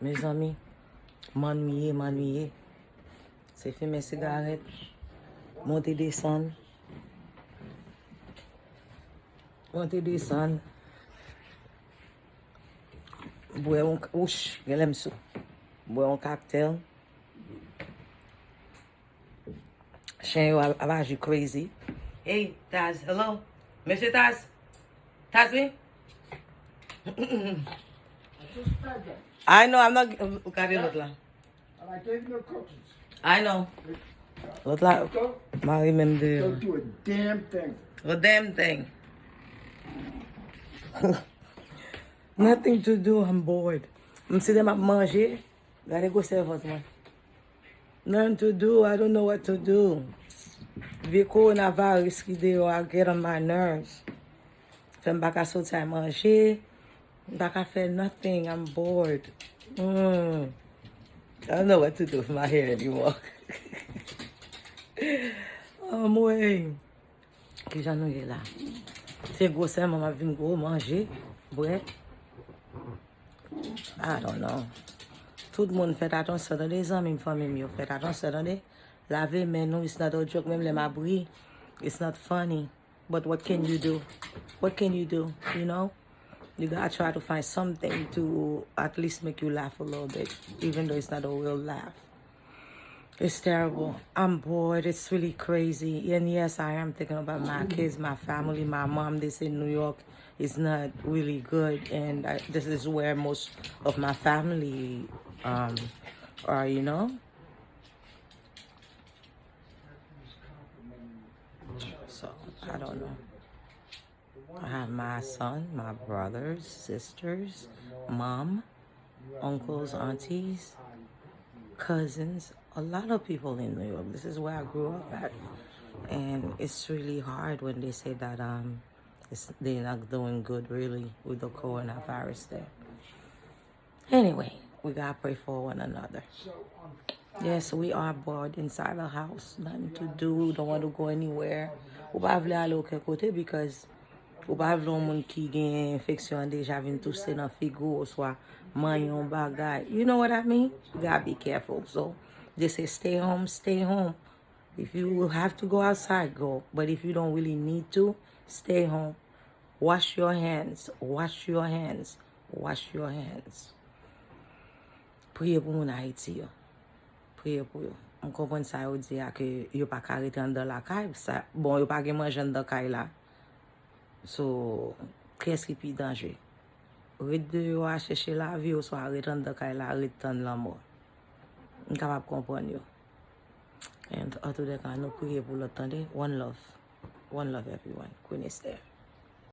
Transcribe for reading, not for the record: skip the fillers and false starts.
Mes amis, m'ennuyer. C'est fumer cigarette, monter descendre. Boire un ouch, j'aime ça. Boire un cocktail. Chien yo agi crazy. Hey, Taz, hello? Monsieur Taz? Tazmi? I know, I'm not... Cadê l'autre là? And I gave you no cookies. I know. L'autre là, Marie même de... Don't do a damn thing. A damn thing. Nothing to do, I'm bored. Si dem ap manje, gade go servot man. Nothing to do, I don't know what to do. Vi coronavirus ki de yo, I get on my nerves. Fem baka soti a manje, baka fe nothing, I'm bored. I don't know what to do with my hair anymore. Mwen, ki jan nou ye la. Se go sen mama vin go manje, bwe. I don't know. Tout moun fèt atensyon dan de zanmim Fanmim yo fèt atensyon dan de. Lave men nou, it's not a joke, même le mabri. It's not funny. But what can you do? What can you do? You know? You gotta try to find something to at least make you laugh a little bit, even though it's not a real laugh. It's terrible. I'm bored. It's really crazy. And yes, I am thinking about my kids, my family, my mom. This in New York is not really good. And this is where most of my family are, you know? So, I don't know. I have my son, my brothers, sisters, mom, uncles, aunties, cousins, a lot of people in New York. This is where I grew up at. And it's really hard when they say that they're not doing good really with the coronavirus there. Anyway, we gotta pray for one another. Yes, we are bored inside the house. Nothing to do, don't want to go anywhere. Ou pa vle ale ouke kote because ou pa vle yon moun ki gen infeksyon deja vin tousse nan figo ou swa man yon bagay. You know what I mean? You gotta be careful. So they say stay home, stay home. If you have to go outside, go. But if you don't really need to, stay home. Wash your hands. Wash your hands. Wash your hands. Priye pou moun Haiti yo. Priye pou yo. On kompon sa yo di ya ke yo pa ka rete an dan la kay. Bon, yo pa gen manje an dan kay la. So, kres ki pi danje? Rete de yo a chèche la vi yo, so a rete an dan kay la, rete an la mò. On kapab kompon yo. And atou de kan nou priye pou l'otande. One love. One love everyone. Kwen is there.